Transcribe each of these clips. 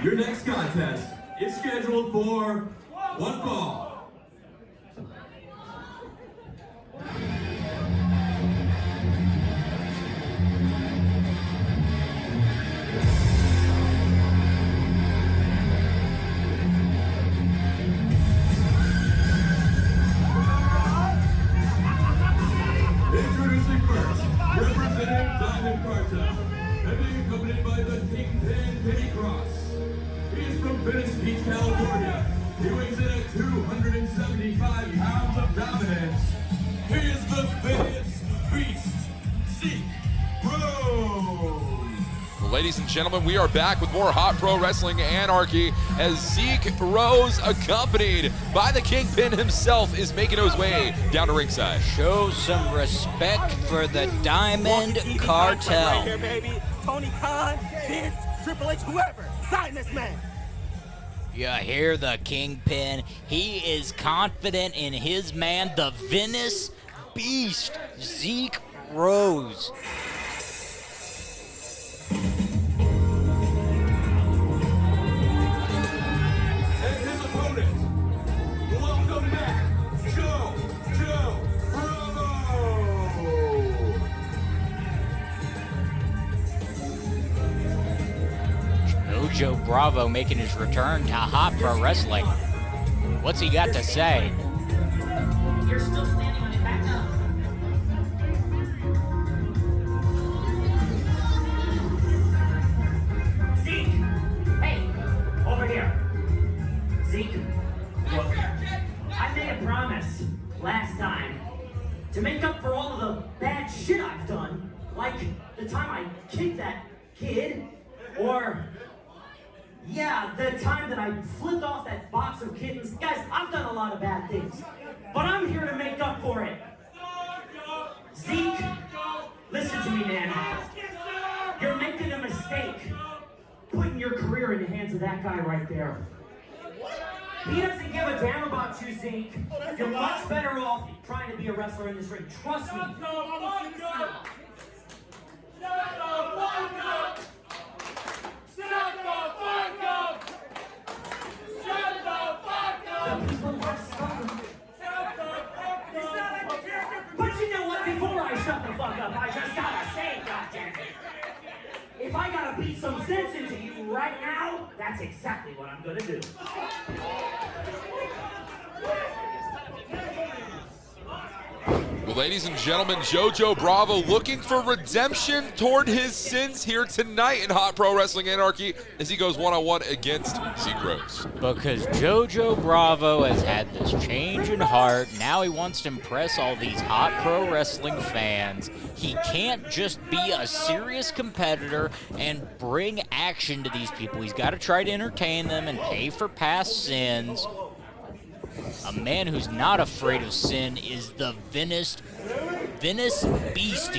Your next contest is scheduled for one fall. Introducing first, representing Diamond Cartel, and being accompanied by the Kingpin Kenny Cross. He is from Venice Beach, California. He weighs in at 275 pounds of dominance. He is the Venice Beast, Zeke Rose. Well, ladies and gentlemen, we are back with more Hot Pro Wrestling Anarchy as Zeke Rose, accompanied by the Kingpin himself, is making his way down to ringside. Show some respect for the Diamond Cartel. Right here, baby. Tony Khan, Vince, Triple H, whoever, sign this man. You hear the Kingpin? He is confident in his man, the Venice Beast, Zeke Rose. And his opponent, welcome back, JoJo Bravo. JoJo Bravo making his return to Hot Pro Wrestling. What's he got to say? You're still standing on it, back up. Zeke! Hey, over here. Zeke, look, I made a promise last time to make up for all of the bad shit I've done, like the time I kicked that kid, or yeah, the time that I flipped off that box of kittens. Guys, I've done a lot of bad things, but I'm here to make up for it. Zeke, listen to me, man. You're making a mistake putting your career in the hands of that guy right there. He doesn't give a damn about you, Zeke. You're much better off trying to be a wrestler in this ring. Trust me. But you know what? Before I shut the fuck up, I just gotta say, goddammit. If I gotta beat some sense into you right now, that's exactly what I'm gonna do. Well, ladies and gentlemen, JoJo Bravo looking for redemption toward his sins here tonight in Hot Pro Wrestling Anarchy as he goes one-on-one against Zeke Rose. Because JoJo Bravo has had this change in heart. Now he wants to impress all these Hot Pro Wrestling fans. He can't just be a serious competitor and bring action to these people. He's got to try to entertain them and pay for past sins. A man who's not afraid of sin is the Venice Beast,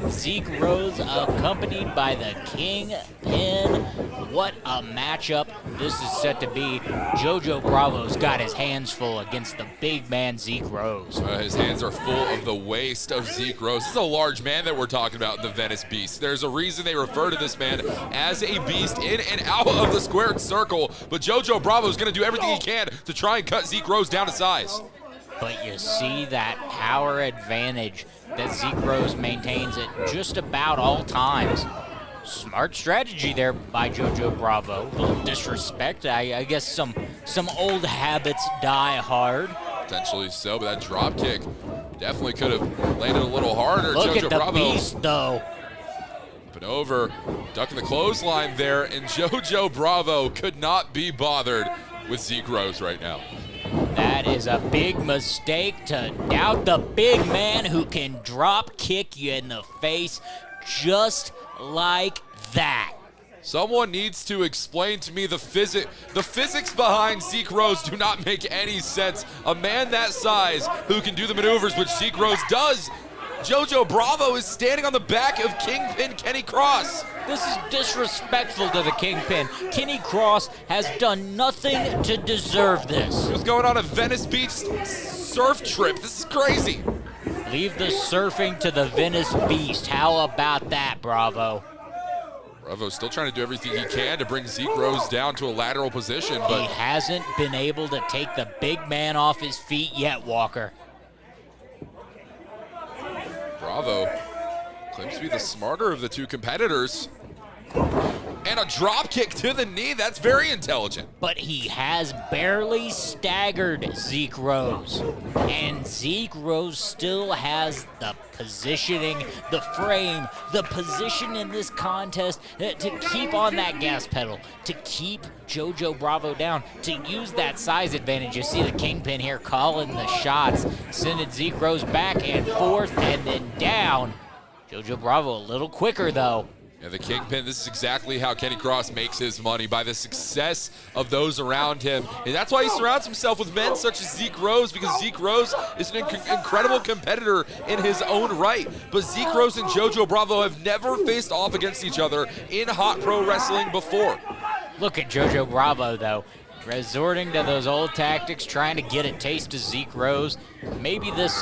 Zeke Rose, accompanied by the Kingpin. What a matchup this is set to be. JoJo Bravo's got his hands full against the big man Zeke Rose. His hands are full of the waist of Zeke Rose. This is a large man that we're talking about, the Venice Beast. There's a reason they refer to this man as a beast in and out of the squared circle, but JoJo Bravo is going to do everything he can to try and cut Zeke Rose down to size. But you see that power advantage that Zeke Rose maintains at just about all times. Smart strategy there by JoJo Bravo. A little disrespect. I guess some old habits die hard. Potentially so, but that drop kick definitely could have landed a little harder. Look JoJo at the Bravo beast, though. up and over, ducking the clothesline there, and JoJo Bravo could not be bothered with Zeke Rose right now. That is a big mistake to doubt the big man who can drop kick you in the face just like that. Someone needs to explain to me the physics behind Zeke Rose do not make any sense. A man that size who can do the maneuvers which Zeke Rose does. JoJo Bravo is standing on the back of Kingpin Kenny Cross. This is disrespectful to the Kingpin. Kenny Cross has done nothing to deserve this. He was going on a Venice Beach surf trip. This is crazy. Leave the surfing to the Venice Beast. How about that, Bravo? Bravo still trying to do everything he can to bring Zeke Rose down to a lateral position, He but hasn't been able to take the big man off his feet yet, Walker. Bravo claims to be the smarter of the two competitors. And a drop kick to the knee, that's very intelligent. But he has barely staggered Zeke Rose. And Zeke Rose still has the positioning, the frame, the position in this contest to keep on that gas pedal, to keep JoJo Bravo down, to use that size advantage. You see the Kingpin here calling the shots, sending Zeke Rose back and forth and then down. JoJo Bravo a little quicker though. Yeah, the Kingpin, this is exactly how Kenny Cross makes his money, by the success of those around him. And that's why he surrounds himself with men such as Zeke Rose, because Zeke Rose is an incredible competitor in his own right. But Zeke Rose and JoJo Bravo have never faced off against each other in hot pro wrestling before. Look at JoJo Bravo, though, resorting to those old tactics, trying to get a taste of Zeke Rose. Maybe this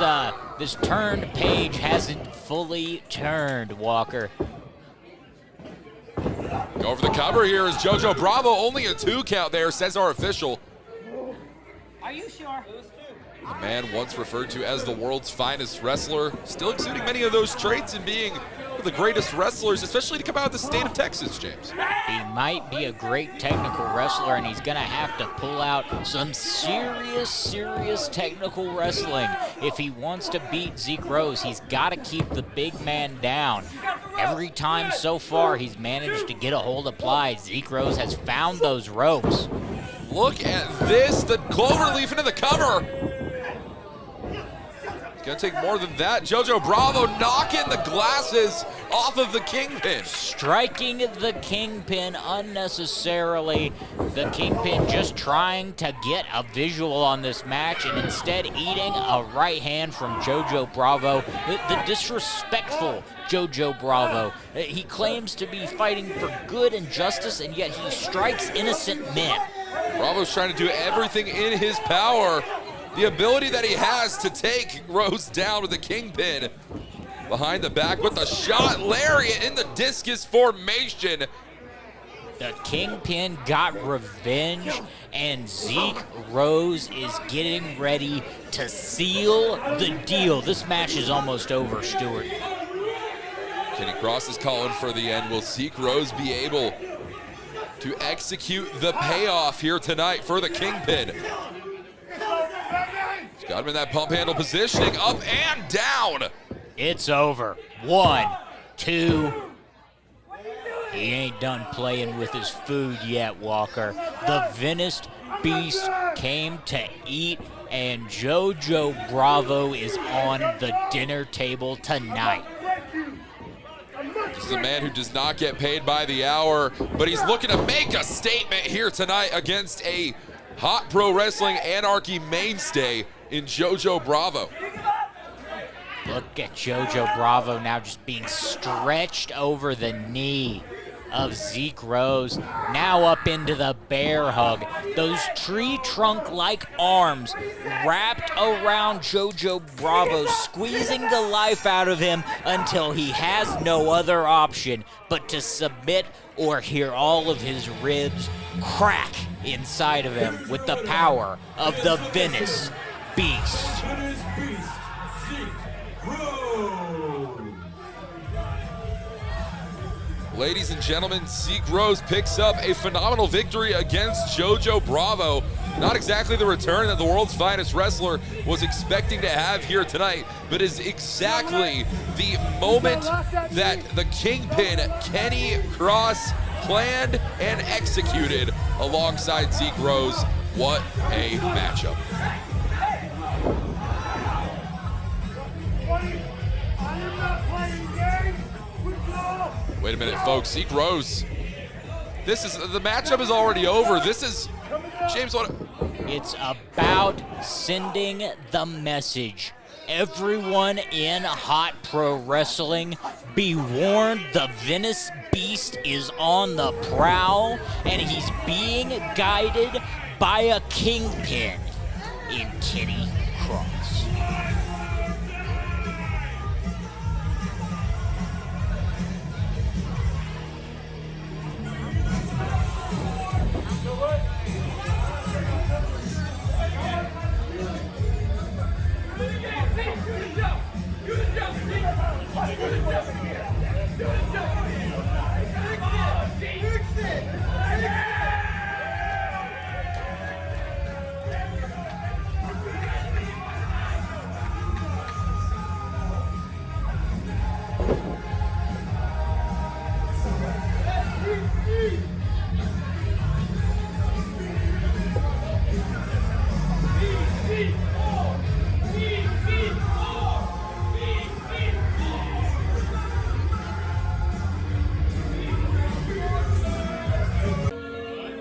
turned page hasn't fully turned, Walker. Go for the cover here is JoJo Bravo. Only a 2 count there, says our official. Are you sure? The man once referred to as the world's finest wrestler, still exuding many of those traits and being one of the greatest wrestlers, especially to come out of the state of Texas, James. He might be a great technical wrestler, and he's going to have to pull out some serious technical wrestling. If he wants to beat Zeke Rose, he's got to keep the big man down. Every time so far he's managed to get a hold of Ply, Zeke Rose has found those ropes. Look at this, the cloverleaf into the cover. Gonna take more than that. JoJo Bravo knocking the glasses off of the Kingpin. Striking the Kingpin unnecessarily. The Kingpin just trying to get a visual on this match and instead eating a right hand from JoJo Bravo. The disrespectful JoJo Bravo. He claims to be fighting for good and justice, and yet he strikes innocent men. Bravo's trying to do everything in his power. The ability that he has to take Rose down with the Kingpin. Behind the back with the shot, lariat in the discus formation. The Kingpin got revenge, and Zeke Rose is getting ready to seal the deal. This match is almost over, Stuart. Kenny Cross is calling for the end. Will Zeke Rose be able to execute the payoff here tonight for the Kingpin? He's got him in that pump handle positioning, up and down. It's over. 1, 2. He ain't done playing with his food yet, Walker. The Venice Beast came to eat, and JoJo Bravo is on the dinner table tonight. This is a man who does not get paid by the hour, but he's looking to make a statement here tonight against a hot pro wrestling anarchy mainstay in JoJo Bravo. Look at JoJo Bravo now just being stretched over the knee of Zeke Rose, now up into the bear hug. Those tree trunk-like arms wrapped around JoJo Bravo, squeezing the life out of him until he has no other option but to submit or hear all of his ribs crack inside of him with the power of the Venice Beast. Venice Beast, Zeke Rose. Ladies and gentlemen, Zeke Rose picks up a phenomenal victory against JoJo Bravo. Not exactly the return that the world's finest wrestler was expecting to have here tonight, but is exactly the moment that the Kingpin, Kenny Cross, planned and executed alongside Zeke Rose. What a matchup. Wait a minute, folks. Zeke Rose. The matchup is already over. This is, James, what? It's about sending the message. Everyone in hot pro wrestling, be warned, the Venice Beast is on the prowl, and he's being guided by a Kingpin in Kenny Cross.